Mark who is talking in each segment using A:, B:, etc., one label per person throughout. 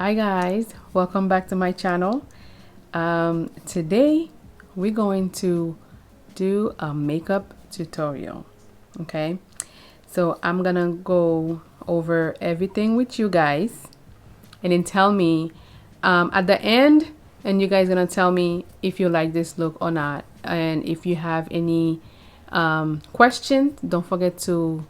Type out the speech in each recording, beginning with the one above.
A: Hi guys, welcome back to my channel. Today we're going to do a makeup tutorial. Okay, so I'm gonna go over everything with you guys and then tell me at the end, and you guys gonna tell me if you like this look or not, and if you have any questions, don't forget to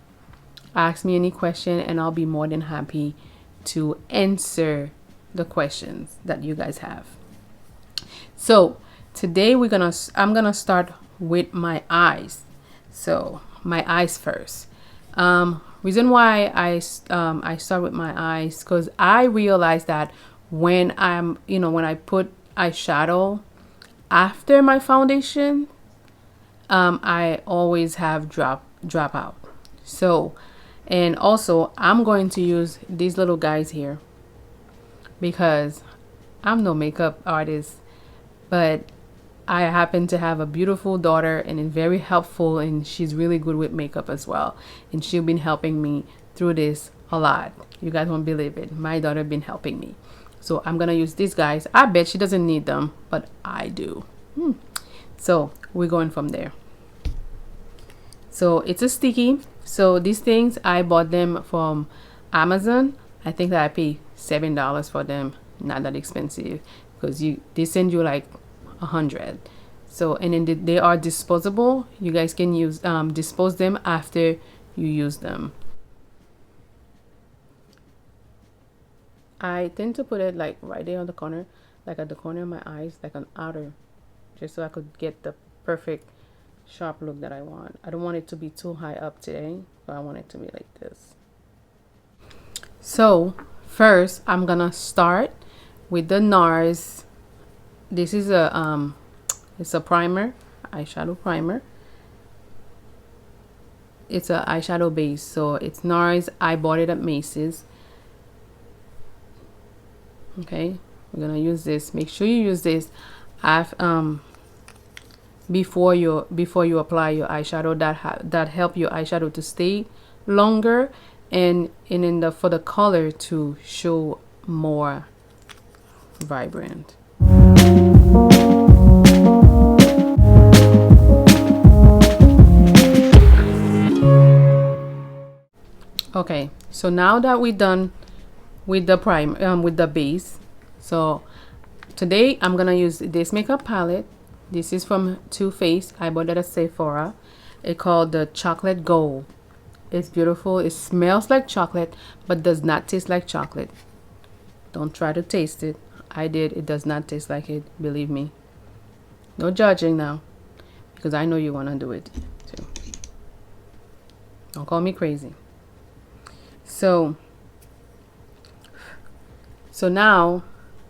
A: ask me any question and I'll be more than happy to answer the questions that you guys have. So today I'm gonna start with my eyes. So my eyes first. Reason why I start with my eyes, because I realize that when when I put eyeshadow after my foundation, I always have drop out. So, and also I'm going to use these little guys here because I'm no makeup artist, but I happen to have a beautiful daughter and is very helpful, and she's really good with makeup as well, and she's been helping me through this a lot. You guys won't believe it, my daughter been helping me. So I'm gonna use these guys. I bet she doesn't need them, but I do. So we're going from there. So it's a sticky. So these things, I bought them from Amazon. I think that I paid $7 for them. Not that expensive, because they send you like 100. So, and then they are disposable. You guys can use dispose them after you use them. I tend to put it like right there on the corner, like at the corner of my eyes, like an outer, just so I could get the perfect sharp look that I want. I don't want it to be too high up today, but I want it to be like this. So first I'm gonna start with the NARS. This is it's a primer, eyeshadow primer. It's a eyeshadow base, so it's NARS. I bought it at Macy's. Okay, we're gonna use this. Make sure you use this before you apply your eyeshadow. That help your eyeshadow to stay longer, and for the color to show more vibrant. Okay, so now that we're done with the with the base, so today I'm gonna use this makeup palette. This is from Too Faced. I bought it at Sephora. It's called the Chocolate Gold. It's beautiful. It smells like chocolate, but does not taste like chocolate. Don't try to taste it. I did. It does not taste like it. Believe me. No judging now, because I know you want to do it too. Don't call me crazy. So now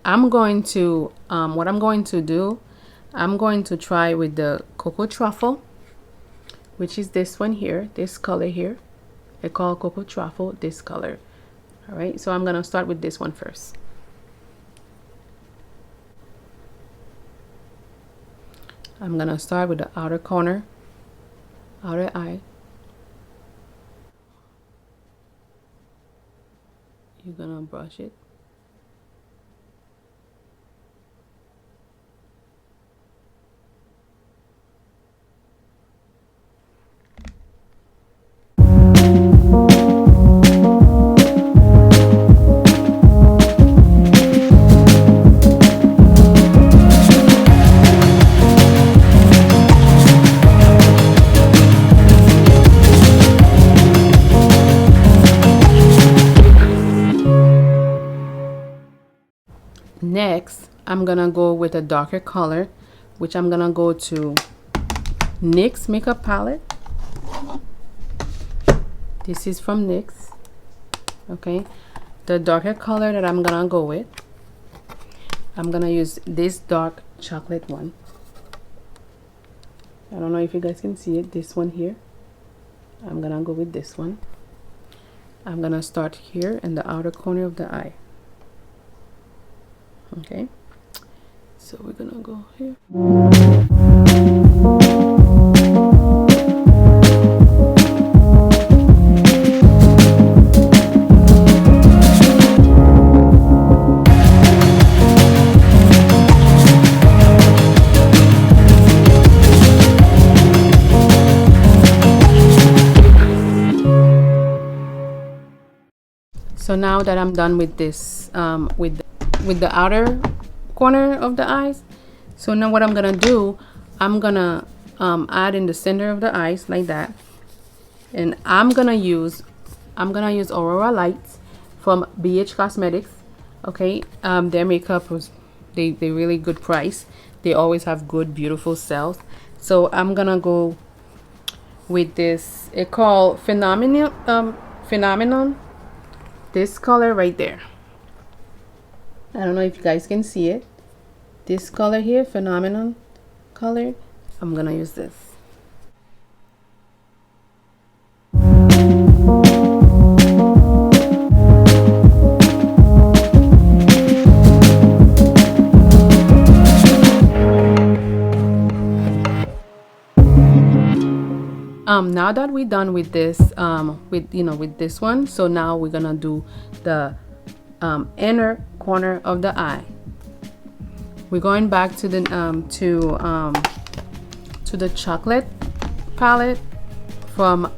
A: I'm going to what I'm going to do, I'm going to try with the Cocoa Truffle, which is this one here, this color here. I call Cocoa Truffle this color. All right, so I'm gonna start with this one first. I'm gonna start with the outer corner, outer eye. You're gonna brush it. Next, I'm gonna go with a darker color, which I'm gonna go to NYX makeup palette. This is from NYX. Okay, the darker color that I'm gonna go with, I'm gonna use this dark chocolate one. I don't know if you guys can see it, this one here. I'm gonna go with this one. I'm gonna start here in the outer corner of the eye. Okay, so we're gonna go here. So now that I'm done with this, with the outer corner of the eyes, so now what I'm gonna do, I'm gonna add in the center of the eyes like that, and I'm gonna use Aurora Lights from BH Cosmetics. Okay, their makeup was they really good price. They always have good beautiful sales. So I'm gonna go with this. It called Phenomenon. This color right there. I don't know if you guys can see it. This color here, Phenomenon color. I'm gonna use this. Now that we're done with this, with this one, so now we're gonna do the inner corner of the eye. We're going back to the chocolate palette from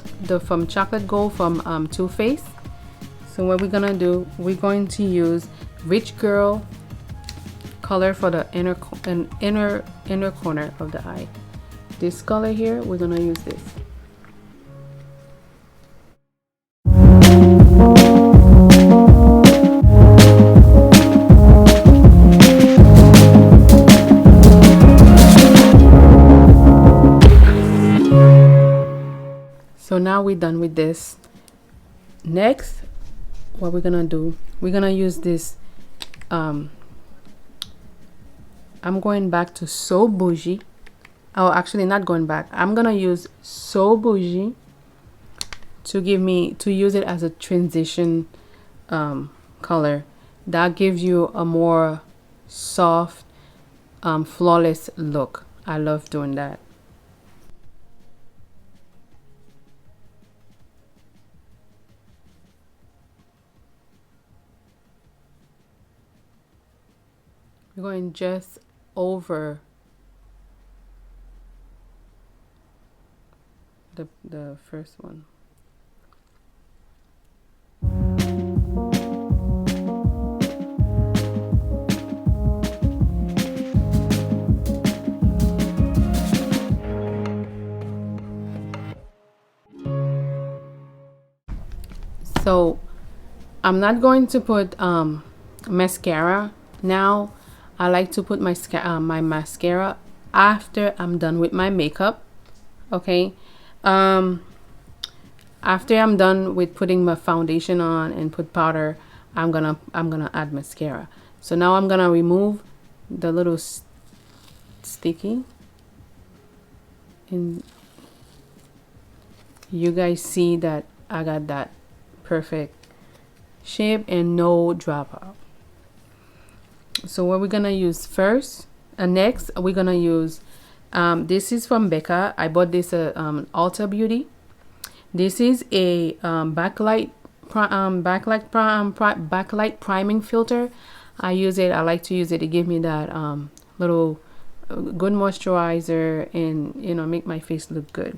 A: Chocolate Gold from Too Faced. So what we're gonna do, we're going to use Rich Girl color for the inner corner of the eye. This color here, we're gonna use this. So now we're done with this. Next, what we're gonna do, we're gonna use this. I'm going back to So Bougie. Oh, actually not going back. I'm gonna use So Bougie to use it as a transition color. That gives you a more soft, flawless look. I love doing that. We're going just over the first one. So I'm not going to put mascara now. I like to put my mascara after I'm done with my makeup. Okay, after I'm done with putting my foundation on and put powder, I'm gonna add mascara. So now I'm gonna remove the little sticky, and you guys see that I got that perfect shape and no dropout. So what we're gonna use first, next we're gonna use this is from Becca. I bought this at Ulta Beauty. This is a backlight priming filter. I use it. I like to use it to give me that little good moisturizer and make my face look good.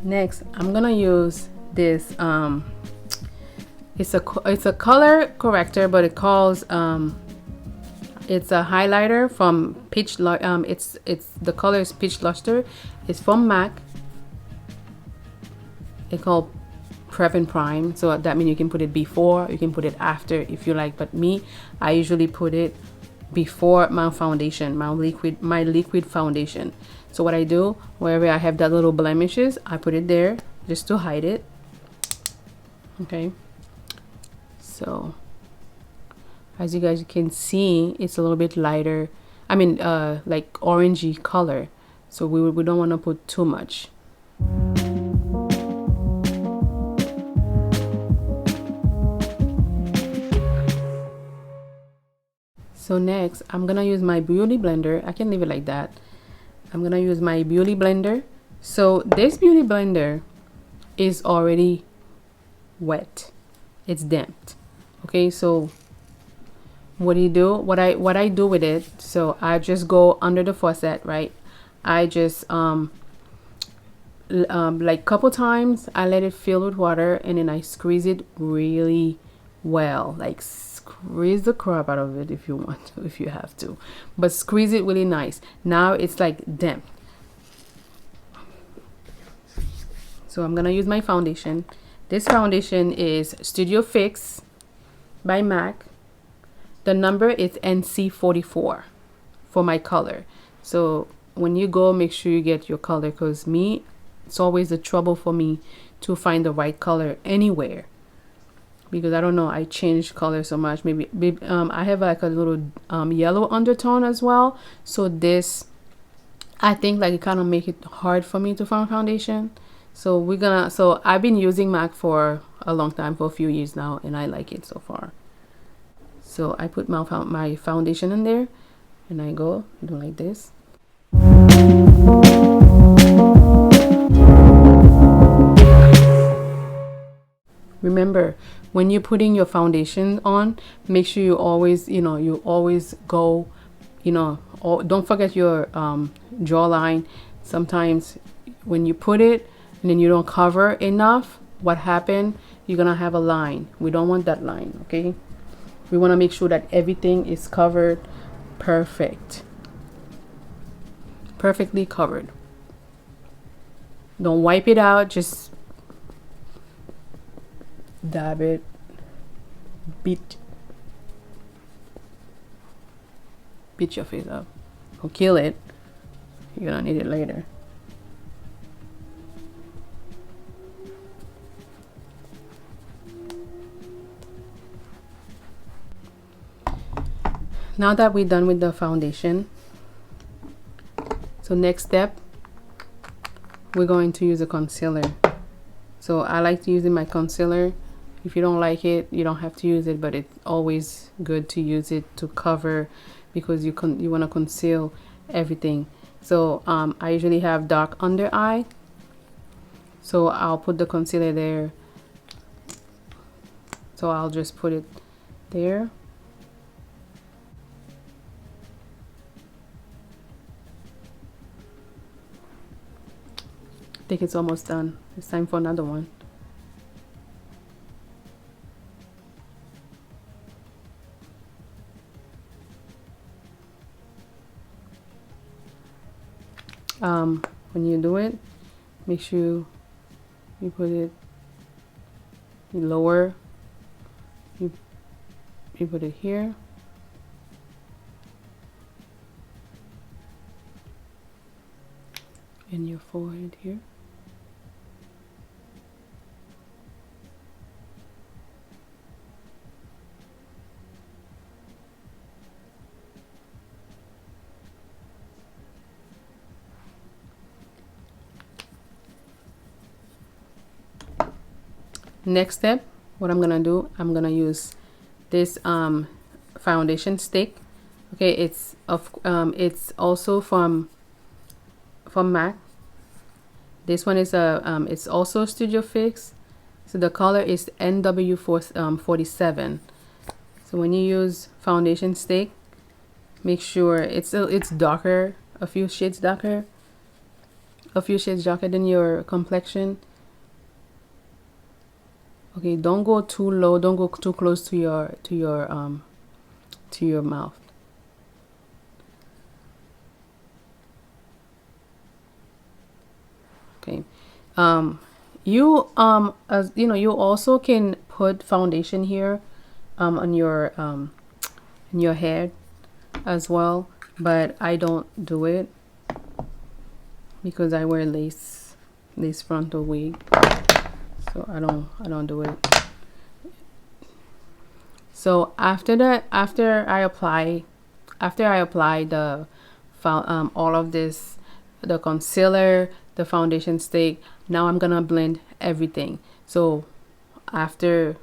A: Next, I'm gonna use this. It's a color corrector, but it calls it's a highlighter from Peach. It's the color is Peach Luster. It's from MAC. It's called Prep and Prime. So that means you can put it before, you can put it after if you like. But me, I usually put it before my foundation, my liquid foundation. So what I do, wherever I have that little blemishes, I put it there just to hide it. Okay, so as you guys can see, it's a little bit lighter, I mean like orangey color, so we don't want to put too much. So next, I'm gonna use my beauty blender. I can leave it like that. I'm gonna use my beauty blender. So this beauty blender is already wet, it's damped. Okay, so what do you do? What I do with it, so I just go under the faucet, right? I just like couple times I let it fill with water, and then I squeeze it really well, like squeeze the crap out of it if you want to, if you have to, but squeeze it really nice. Now it's like damp. So I'm gonna use my foundation. This foundation is Studio Fix by MAC. The number is NC44 for my color. So when you go, make sure you get your color, because me, it's always a trouble for me to find the right color anywhere, because I don't know, I change color so much. Maybe I have like a little yellow undertone as well, so this, I think, like it kind of make it hard for me to find foundation. So so I've been using MAC for a long time, for a few years now, and I like it so far. So I put my foundation in there, and I go do like this. Remember, when you're putting your foundation on, make sure you always, you always go, don't forget your jawline. Sometimes when you put it and then you don't cover enough, what happened? You're gonna have a line. We don't want that line, okay? We want to make sure that everything is covered perfectly covered. Don't wipe it out, just dab it, beat your face up. Don't kill it, you're gonna need it later. Now that we're done with the foundation, so next step, we're going to use a concealer. So I like to use my concealer. If you don't like it, you don't have to use it, but it's always good to use it to cover, because you want to conceal everything. So I usually have dark under eye, so I'll put the concealer there. So I'll just put it there. I think it's almost done. It's time for another one. When you do it, make sure you put it lower. You put it here. In your forehead here. Next step, what I'm gonna do, I'm gonna use this foundation stick. Okay, it's also from MAC. This one is it's also Studio Fix. So the color is NW47. So when you use foundation stick, make sure it's darker, a few shades darker than your complexion. Okay, don't go too low, don't go too close to your mouth. Okay, as you know, you also can put foundation here on your in your head as well, but I don't do it because I wear lace frontal wig. So I don't do it. So after that, after I apply the all of this, the concealer, the foundation stick, now I'm gonna blend everything. So after,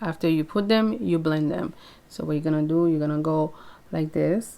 A: after you put them, you blend them. So what you're gonna do, you're gonna go like this.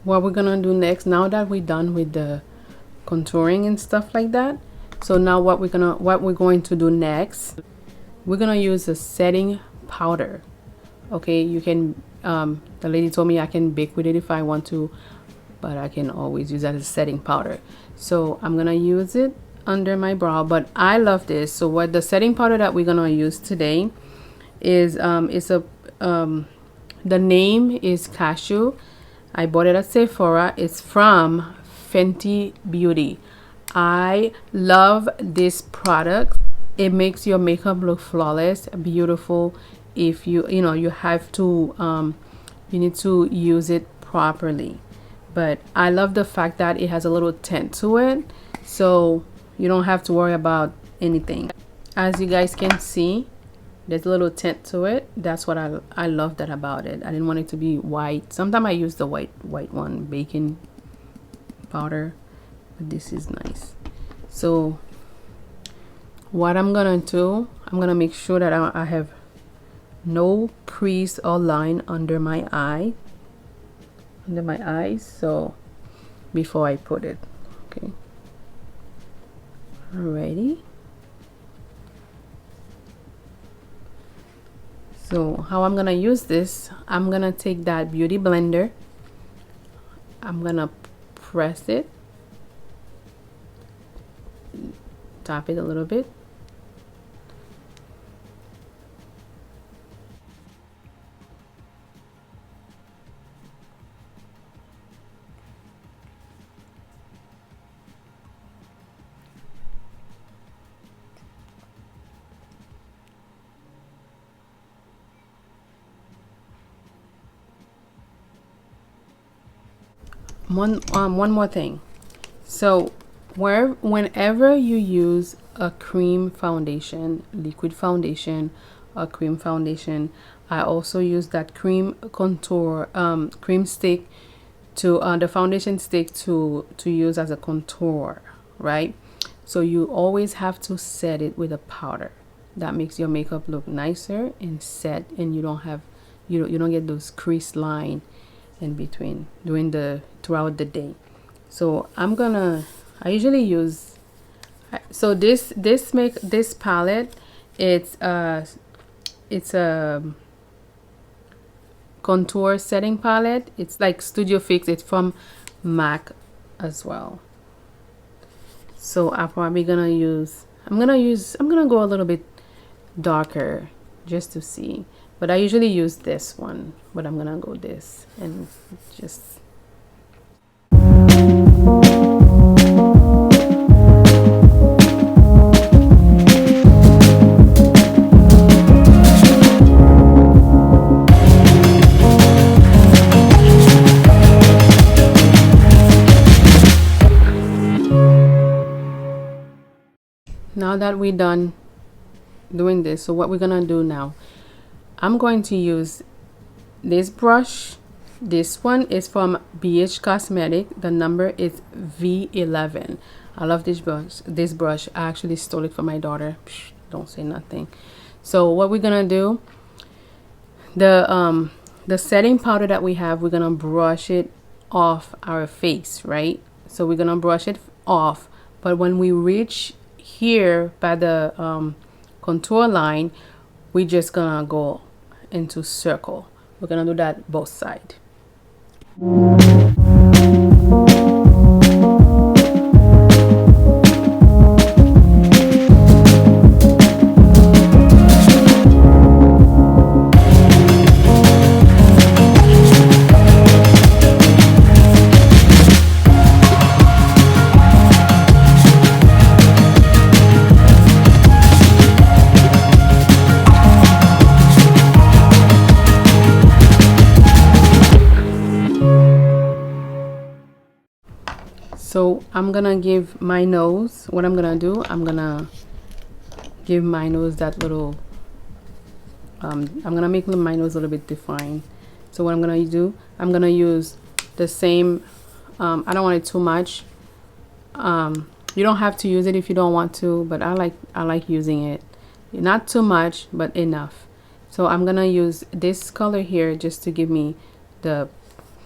A: what we're gonna do next, now that we're done with the contouring and stuff like that, so now what we're going to do next, we're gonna use a setting powder. Okay, you can the lady told me I can bake with it if I want to, but I can always use that as a setting powder. So I'm gonna use it under my brow, but I love this. So what the setting powder that we're gonna use today is the name is Cashew. I bought it at Sephora. It's from Fenty Beauty. I love this product. It makes your makeup look flawless, beautiful. If you have to you need to use it properly, but I love the fact that it has a little tint to it, so you don't have to worry about anything. As you guys can see, there's a little tint to it. That's what I love that about it. I didn't want it to be white. Sometimes I use the white one, baking powder, but this is nice. So what I'm gonna do, I'm gonna make sure that I have no crease or line under my eyes, so before I put it. Okay, alrighty. So how I'm gonna use this, I'm gonna take that beauty blender, I'm gonna press it, tap it a little bit. One more thing. So whenever you use a cream foundation, liquid foundation, a cream foundation, I also use that cream contour cream stick to the foundation stick to use as a contour, right? So you always have to set it with a powder. That makes your makeup look nicer and set, and you don't get those crease line in between throughout the day. So I usually use, so this palette, it's a contour setting palette. It's like Studio Fix. It's from MAC as well. So I'm probably gonna use, I'm gonna go a little bit darker just to see, but I usually use this one, but I'm gonna go this and just now that we're done doing this. So what we're gonna do now, I'm going to use this brush. This one is from BH Cosmetic. The number is V11. I love this brush. I actually stole it from my daughter. Psh, don't say nothing. So what we're gonna do, the setting powder that we have, we're gonna brush it off our face, right? So we're gonna brush it off, but when we reach here by the contour line, we're just gonna go into circle. We're gonna do that both sides. So I'm gonna give my nose, what I'm gonna do, I'm gonna give my nose that little, I'm gonna make my nose a little bit defined. So what I'm gonna do, I'm gonna use the same, I don't want it too much. You don't have to use it if you don't want to, but I like using it. Not too much, but enough. So I'm gonna use this color here just to give me the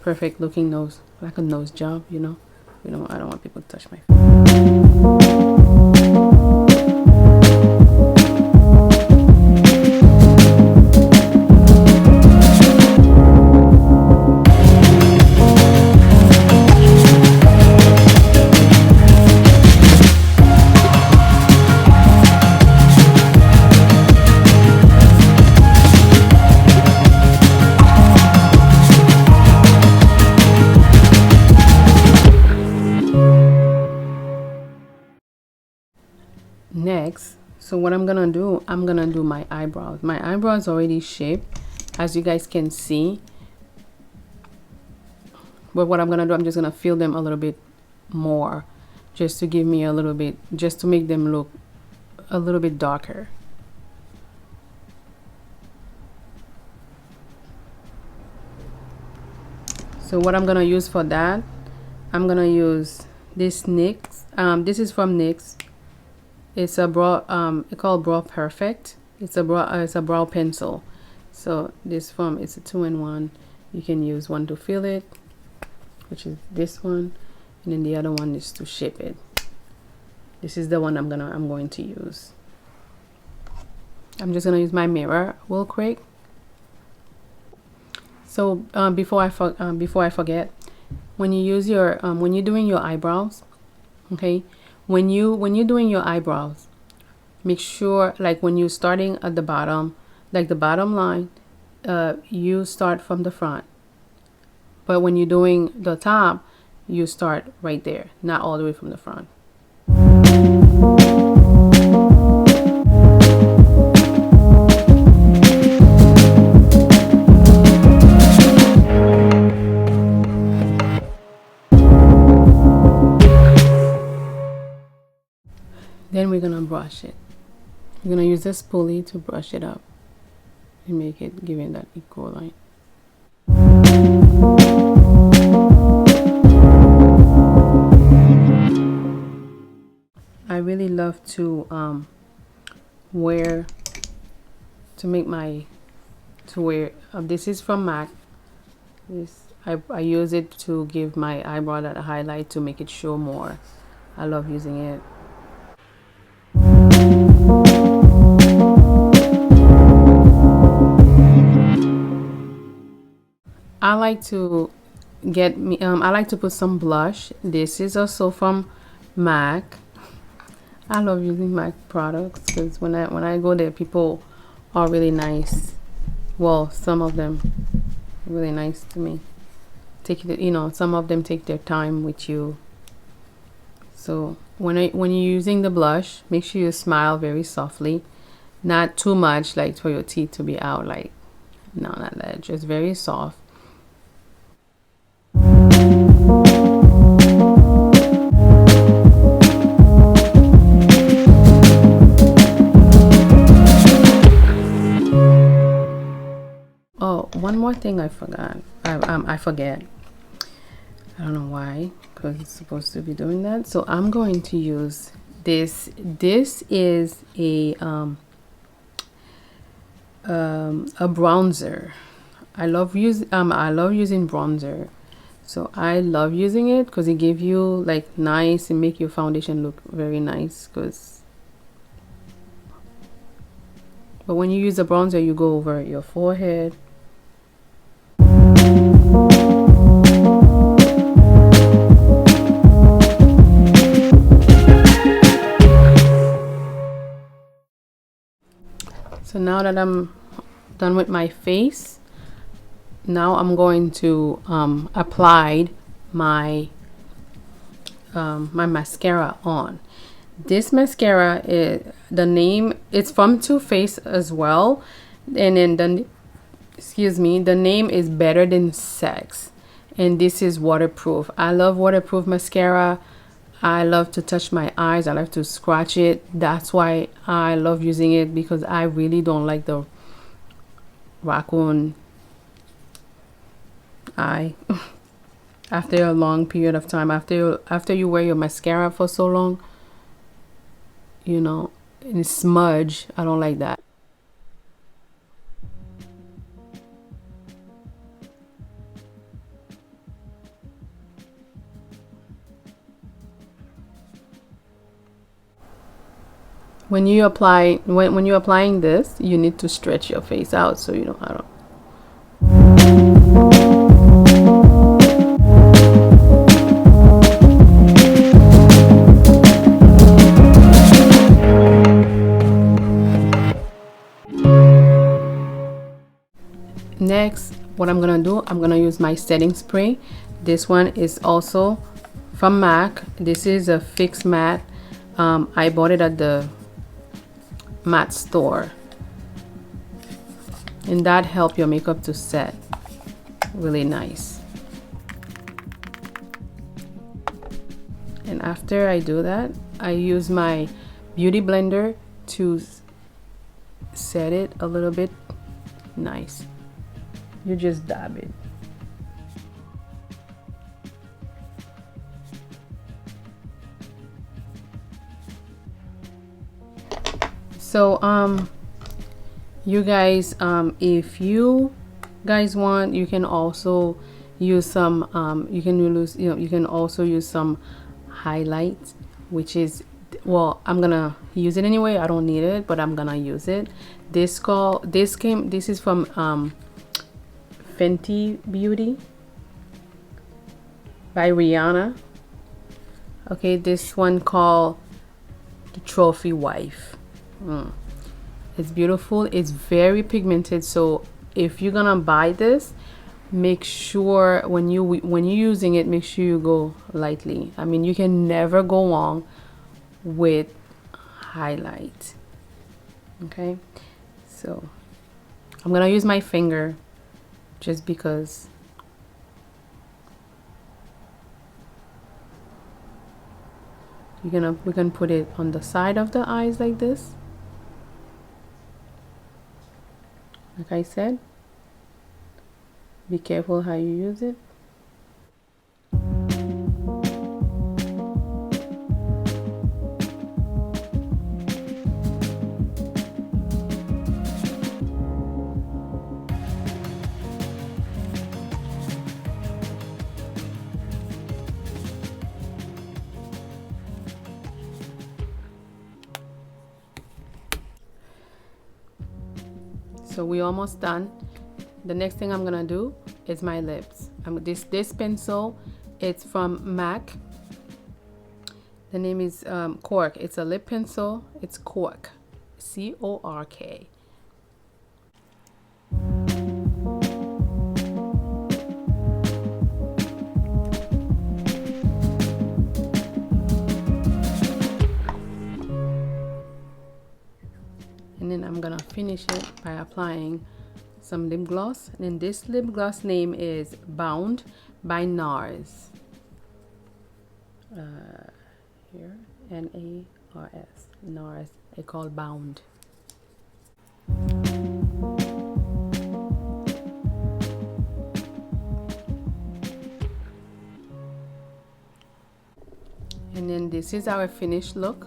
A: perfect looking nose, like a nose job, you know. I don't want people to touch my face. Next, so what I'm gonna do, I'm gonna do my eyebrows. My eyebrows already shaped, as you guys can see, but what I'm gonna do, I'm just gonna fill them a little bit more, just to give me a little bit, just to make them look a little bit darker. So what I'm gonna use for that, I'm gonna use this NYX. This is from NYX. It's a brow, it's called Brow Perfect. It's a brow pencil. So it's a 2-in-1. You can use one to fill it, which is this one, and then the other one is to shape it. This is the one I'm going to use. I'm just gonna use my mirror real quick. So before I forget, when you use your when you're doing your eyebrows, okay, when you're doing your eyebrows, make sure, like, when you're starting at the bottom, like the bottom line, you start from the front, but when you're doing the top, you start right there, not all the way from the front. Then we're gonna brush it. We're gonna use this spoolie to brush it up and make it, giving that equal line. I really love to this is from MAC. I use it to give my eyebrow that highlight, to make it show more. I love using it. I like to I like to put some blush. This is also from MAC. I love using MAC products because when I go there, people are really nice. Well, some of them are really nice to me. Some of them take their time with you. So when you're using the blush, make sure you smile very softly, not too much, like for your teeth to be out. Like, no, not that. Just very soft. Oh, one more thing I forgot. I forget. I don't know why, because it's supposed to be doing that. So I'm going to use this. This is a bronzer. I love using bronzer. So I love using it because it gives you like nice and make your foundation look very nice. But when you use a bronzer, you go over your forehead. So now that I'm done with my face, now I'm going to apply my my mascara on. This mascara is it's from Too Faced as well, and then the name is Better Than Sex, and this is waterproof. I love waterproof mascara. I love to touch my eyes. I like to scratch it. That's why I love using it, because I really don't like the raccoon eye. After a long period of time, after you wear your mascara for so long, and it smudge. I don't like that. when you apply when you're applying this, you need to stretch your face out so you know how to. Next, what I'm gonna do, I'm gonna use my setting spray. This one is also from MAC. This is a Fix Matte. I bought it at the matte store, and that helps your makeup to set really nice. And after I do that, I use my beauty blender to set it a little bit nice. You just dab it. So you guys, if you guys want, you can also use some you can also use some highlights, which is, well, I'm gonna use it anyway. I don't need it, but I'm gonna use it. This is from Fenty Beauty by Rihanna. Okay, this one called the Trophy Wife. It's beautiful. It's very pigmented, so if you're gonna buy this, make sure when you're using it, make sure you go lightly. I mean, you can never go wrong with highlight. Okay, so I'm gonna use my finger just because we can put it on the side of the eyes like this. Like I said, be careful how you use it. So we're almost done. The next thing I'm gonna do is my lips. This pencil, it's from MAC. The name is Cork. It's a lip pencil. It's Cork, C-O-R-K. And then I'm gonna finish it by applying some lip gloss. And then this lip gloss name is Bound by NARS. Here, N-A-R-S, NARS. They call Bound. And then this is our finished look.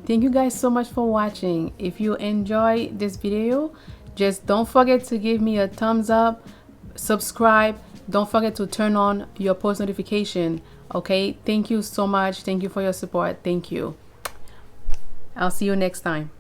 A: Thank you guys so much for watching. If you enjoy this video, just don't forget to give me a thumbs up, subscribe, don't forget to turn on your post notification. Okay, thank you so much. Thank you for your support. Thank you. I'll see you next time.